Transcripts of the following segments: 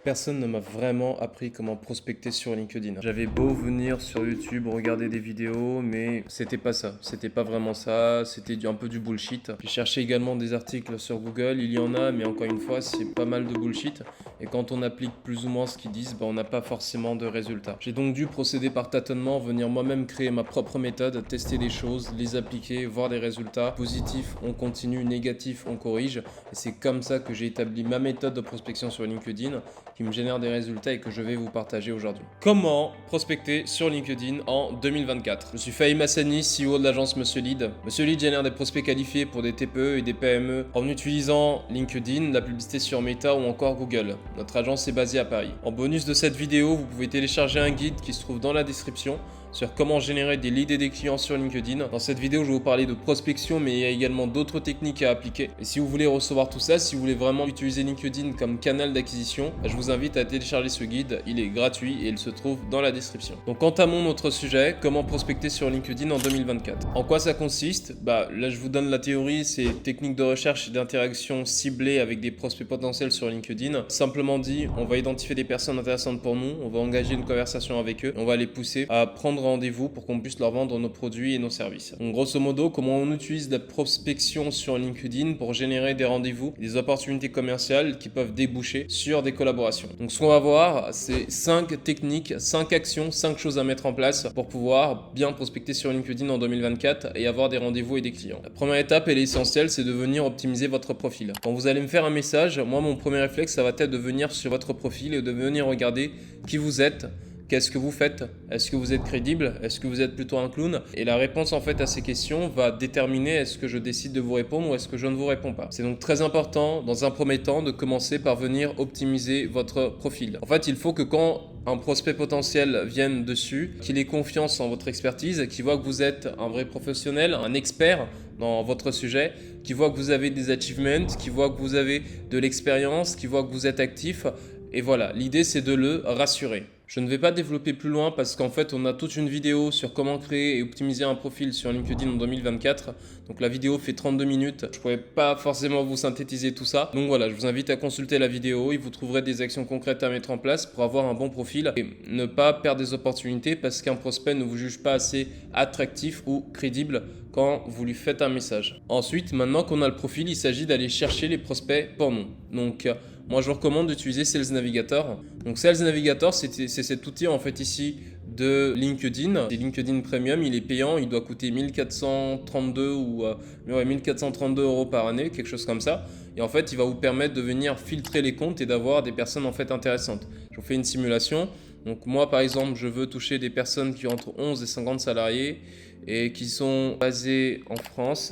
Personne ne m'a vraiment appris comment prospecter sur LinkedIn. J'avais beau venir sur YouTube, regarder des vidéos, mais c'était pas ça. C'était pas vraiment ça, c'était un peu du bullshit. J'ai cherché également des articles sur Google, il y en a, mais encore une fois, c'est pas mal de bullshit. Et quand on applique plus ou moins ce qu'ils disent, on n'a pas forcément de résultats. J'ai donc dû procéder par tâtonnement, venir moi-même créer ma propre méthode, tester des choses, les appliquer, voir des résultats. Positif, on continue, négatif, on corrige. Et c'est comme ça que j'ai établi ma méthode de prospection sur LinkedIn, qui me génère des résultats et que je vais vous partager aujourd'hui. Comment prospecter sur LinkedIn en 2024? Je suis Fahim Hassani, CEO de l'agence Monsieur Lead. Monsieur Lead génère des prospects qualifiés pour des TPE et des PME en utilisant LinkedIn, la publicité sur Meta ou encore Google. Notre agence est basée à Paris. En bonus de cette vidéo, vous pouvez télécharger un guide qui se trouve dans la description sur comment générer des leads et des clients sur LinkedIn. Dans cette vidéo, je vais vous parler de prospection, mais il y a également d'autres techniques à appliquer. Et si vous voulez recevoir tout ça, si vous voulez vraiment utiliser LinkedIn comme canal d'acquisition, je vous invite à télécharger ce guide. Il est gratuit et il se trouve dans la description. Donc entamons notre sujet, comment prospecter sur LinkedIn en 2024. En quoi ça consiste? Là, je vous donne la théorie, c'est technique de recherche et d'interaction ciblée avec des prospects potentiels sur LinkedIn. Simplement dit, on va identifier des personnes intéressantes pour nous, on va engager une conversation avec eux, on va les pousser à prendre rendez-vous pour qu'on puisse leur vendre nos produits et nos services. Donc grosso modo, comment on utilise la prospection sur LinkedIn pour générer des rendez-vous, des opportunités commerciales qui peuvent déboucher sur des collaborations. Donc ce qu'on va voir, c'est 5 techniques, 5 actions, 5 choses à mettre en place pour pouvoir bien prospecter sur LinkedIn en 2024 et avoir des rendez-vous et des clients. La première étape, elle est essentielle, c'est de venir optimiser votre profil. Quand vous allez me faire un message, moi mon premier réflexe, ça va être de venir sur votre profil et de venir regarder qui vous êtes. Qu'est-ce que vous faites? Est-ce que vous êtes crédible? Est-ce que vous êtes plutôt un clown? Et la réponse en fait à ces questions va déterminer est-ce que je décide de vous répondre ou est-ce que je ne vous réponds pas. C'est donc très important dans un premier temps de commencer par venir optimiser votre profil. En fait, il faut que quand un prospect potentiel vienne dessus, qu'il ait confiance en votre expertise, qu'il voit que vous êtes un vrai professionnel, un expert dans votre sujet, qu'il voit que vous avez des achievements, qu'il voit que vous avez de l'expérience, qu'il voit que vous êtes actif. Et voilà, l'idée c'est de le rassurer. Je ne vais pas développer plus loin parce qu'en fait on a toute une vidéo sur comment créer et optimiser un profil sur LinkedIn en 2024. Donc la vidéo fait 32 minutes, je ne pourrais pas forcément vous synthétiser tout ça. Donc voilà, je vous invite à consulter la vidéo et vous trouverez des actions concrètes à mettre en place pour avoir un bon profil et ne pas perdre des opportunités parce qu'un prospect ne vous juge pas assez attractif ou crédible quand vous lui faites un message. Ensuite, maintenant qu'on a le profil, il s'agit d'aller chercher les prospects pour nous. Donc moi, je vous recommande d'utiliser Sales Navigator. Donc, Sales Navigator, c'est cet outil en fait ici de LinkedIn. C'est LinkedIn Premium, il est payant, il doit coûter 1432 ou 1432 € par année, quelque chose comme ça. Et en fait, il va vous permettre de venir filtrer les comptes et d'avoir des personnes en fait intéressantes. Je vous fais une simulation. Donc moi, par exemple, je veux toucher des personnes qui ont entre 11 et 50 salariés et qui sont basées en France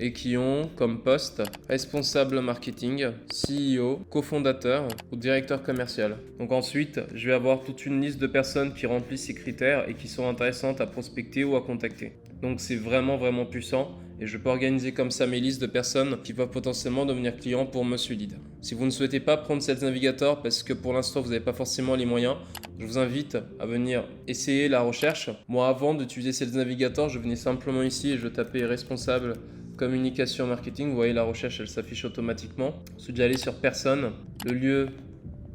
et qui ont comme poste responsable marketing, CEO, cofondateur ou directeur commercial. Donc ensuite, je vais avoir toute une liste de personnes qui remplissent ces critères et qui sont intéressantes à prospecter ou à contacter. Donc c'est vraiment puissant et je peux organiser comme ça mes listes de personnes qui peuvent potentiellement devenir clients pour Monsieur Lead. Si vous ne souhaitez pas prendre Sales Navigator parce que pour l'instant vous n'avez pas forcément les moyens, je vous invite à venir essayer la recherche. Moi avant d'utiliser Sales Navigator, je venais simplement ici et je tapais responsable communication marketing, vous voyez la recherche elle s'affiche automatiquement. Ensuite j'allais sur personne, le lieu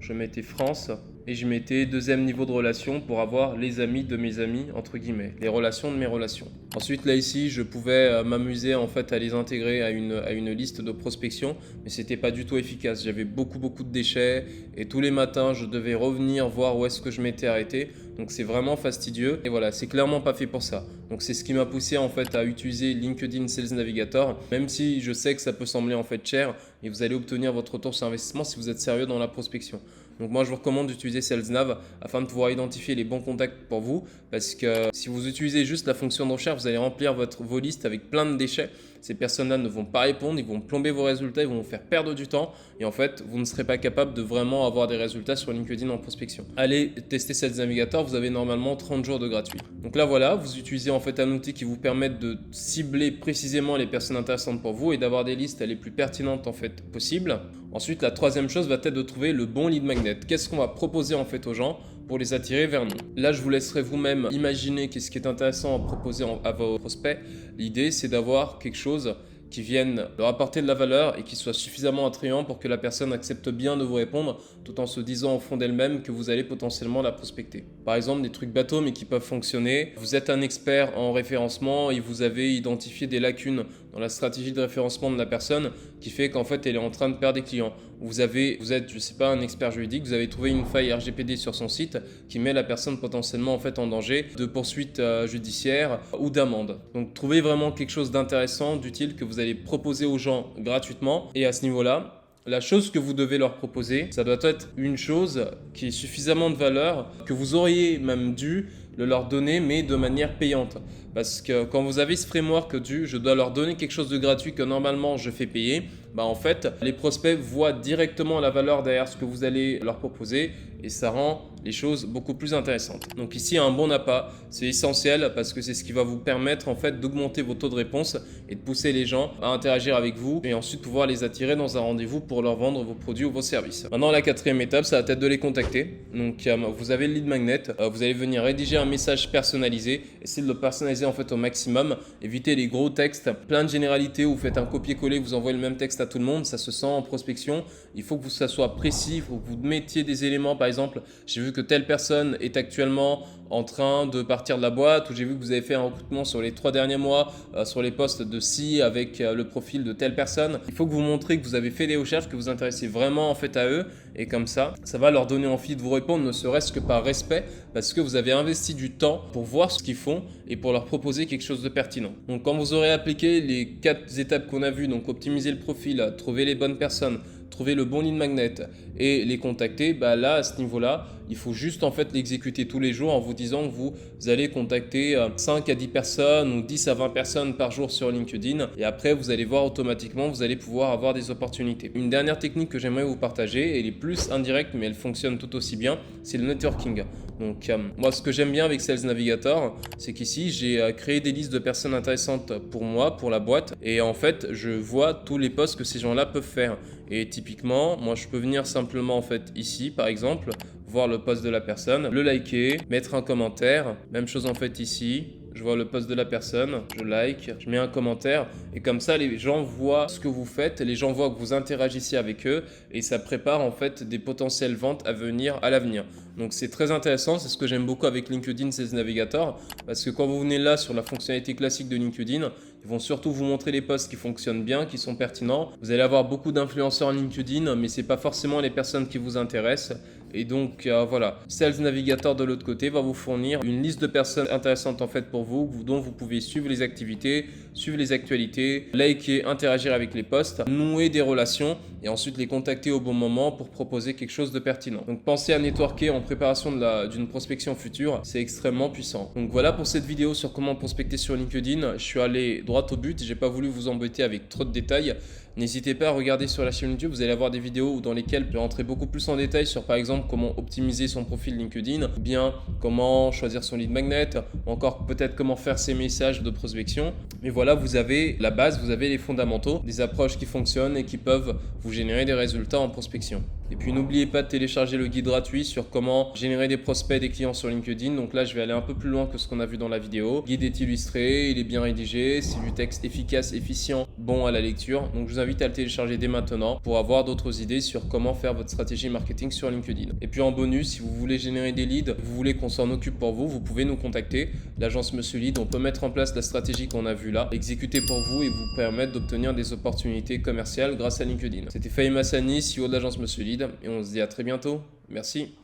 je mettais France et je mettais deuxième niveau de relation pour avoir les amis de mes amis entre guillemets, les relations de mes relations. Ensuite là ici je pouvais m'amuser en fait à les intégrer à une liste de prospection, mais c'était pas du tout efficace. J'avais beaucoup de déchets et tous les matins je devais revenir voir où est-ce que je m'étais arrêté. Donc c'est vraiment fastidieux et voilà, c'est clairement pas fait pour ça. Donc c'est ce qui m'a poussé en fait à utiliser LinkedIn Sales Navigator, même si je sais que ça peut sembler en fait cher et vous allez obtenir votre retour sur investissement si vous êtes sérieux dans la prospection. Donc moi je vous recommande d'utiliser SalesNav afin de pouvoir identifier les bons contacts pour vous, parce que si vous utilisez juste la fonction de recherche, vous allez remplir vos listes avec plein de déchets. Ces personnes-là ne vont pas répondre, ils vont plomber vos résultats, ils vont vous faire perdre du temps et en fait vous ne serez pas capable de vraiment avoir des résultats sur LinkedIn en prospection. Allez tester Sales Navigator, vous avez normalement 30 jours de gratuit. Donc là voilà, vous utilisez en fait un outil qui vous permet de cibler précisément les personnes intéressantes pour vous et d'avoir des listes les plus pertinentes en fait possibles. Ensuite, la troisième chose va être de trouver le bon lead magnet. Qu'est-ce qu'on va proposer en fait aux gens pour les attirer vers nous? Là, je vous laisserai vous-même imaginer qu'est-ce qui est intéressant à proposer à vos prospects. L'idée, c'est d'avoir quelque chose qui viennent leur apporter de la valeur et qui soient suffisamment attrayants pour que la personne accepte bien de vous répondre tout en se disant au fond d'elle-même que vous allez potentiellement la prospecter. Par exemple, des trucs bateaux mais qui peuvent fonctionner. Vous êtes un expert en référencement et vous avez identifié des lacunes dans la stratégie de référencement de la personne qui fait qu'en fait elle est en train de perdre des clients. Vous êtes, je sais pas, un expert juridique, vous avez trouvé une faille RGPD sur son site qui met la personne potentiellement en fait en danger de poursuite judiciaire ou d'amende. Donc trouvez vraiment quelque chose d'intéressant, d'utile que vous allez proposer aux gens gratuitement et à ce niveau-là, la chose que vous devez leur proposer, ça doit être une chose qui ait suffisamment de valeur que vous auriez même dû le leur donner mais de manière payante. Parce que quand vous avez ce framework du je dois leur donner quelque chose de gratuit que normalement je fais payer, en fait les prospects voient directement la valeur derrière ce que vous allez leur proposer et ça rend les choses beaucoup plus intéressantes. Donc ici un bon appât, c'est essentiel parce que c'est ce qui va vous permettre en fait d'augmenter vos taux de réponse et de pousser les gens à interagir avec vous et ensuite pouvoir les attirer dans un rendez-vous pour leur vendre vos produits ou vos services. Maintenant la quatrième étape, ça va être de les contacter. Donc vous avez le lead magnet, vous allez venir rédiger un message personnalisé, essayez de le personnaliser en fait au maximum, évitez les gros textes, plein de généralités où vous faites un copier-coller, vous envoyez le même texte à tout le monde, ça se sent en prospection. Il faut que ça soit précis, il faut que vous mettiez des éléments, par exemple, j'ai vu que telle personne est actuellement en train de partir de la boîte ou j'ai vu que vous avez fait un recrutement sur les 3 derniers mois sur les postes de ci avec le profil de telle personne. Il faut que vous montrez que vous avez fait des recherches, que vous intéressez vraiment en fait à eux et comme ça va leur donner envie de vous répondre ne serait-ce que par respect parce que vous avez investi du temps pour voir ce qu'ils font et pour leur proposer quelque chose de pertinent. Donc quand vous aurez appliqué les 4 étapes qu'on a vues, donc optimiser le profil, trouver les bonnes personnes, trouver le bon lead magnet et les contacter, là à ce niveau-là, il faut juste en fait l'exécuter tous les jours en vous disant que vous allez contacter 5 à 10 personnes ou 10 à 20 personnes par jour sur LinkedIn et après vous allez voir automatiquement, vous allez pouvoir avoir des opportunités. Une dernière technique que j'aimerais vous partager, elle est plus indirecte mais elle fonctionne tout aussi bien, c'est le networking. Donc moi ce que j'aime bien avec Sales Navigator, c'est qu'ici j'ai créé des listes de personnes intéressantes pour moi, pour la boîte et en fait je vois tous les posts que ces gens-là peuvent faire. Et typiquement, moi je peux venir simplement en fait ici par exemple, voir le post de la personne, le liker, mettre un commentaire, même chose en fait ici. Je vois le post de la personne, je like, je mets un commentaire et comme ça les gens voient ce que vous faites, les gens voient que vous interagissez avec eux et ça prépare en fait des potentielles ventes à venir à l'avenir. Donc c'est très intéressant, c'est ce que j'aime beaucoup avec LinkedIn Sales Navigator parce que quand vous venez là sur la fonctionnalité classique de LinkedIn, ils vont surtout vous montrer les posts qui fonctionnent bien, qui sont pertinents. Vous allez avoir beaucoup d'influenceurs LinkedIn mais ce n'est pas forcément les personnes qui vous intéressent. Et donc voilà, Sales Navigator de l'autre côté va vous fournir une liste de personnes intéressantes en fait pour vous, dont vous pouvez suivre les activités, suivre les actualités, liker, interagir avec les posts, nouer des relations et ensuite les contacter au bon moment pour proposer quelque chose de pertinent. Donc pensez à networker en préparation d'une prospection future, c'est extrêmement puissant. Donc voilà pour cette vidéo sur comment prospecter sur LinkedIn. Je suis allé droit au but, j'ai pas voulu vous embêter avec trop de détails. N'hésitez pas à regarder sur la chaîne YouTube, vous allez avoir des vidéos dans lesquelles je vais rentrer beaucoup plus en détail sur par exemple comment optimiser son profil LinkedIn, ou bien comment choisir son lead magnet, ou encore peut-être comment faire ses messages de prospection. Mais voilà, vous avez la base, vous avez les fondamentaux, des approches qui fonctionnent et qui peuvent vous générer des résultats en prospection. Et puis n'oubliez pas de télécharger le guide gratuit sur comment générer des prospects, des clients sur LinkedIn. Donc là, je vais aller un peu plus loin que ce qu'on a vu dans la vidéo. Le guide est illustré, il est bien rédigé, c'est du texte efficace, efficient, bon à la lecture. Donc je vous invite à le télécharger dès maintenant pour avoir d'autres idées sur comment faire votre stratégie marketing sur LinkedIn. Et puis en bonus, si vous voulez générer des leads, vous voulez qu'on s'en occupe pour vous, vous pouvez nous contacter. L'agence Monsieur Lead, on peut mettre en place la stratégie qu'on a vue là, exécuter pour vous et vous permettre d'obtenir des opportunités commerciales grâce à LinkedIn. C'était Fahim Hassani, CEO de l'agence Monsieur Lead. Et on se dit à très bientôt. Merci.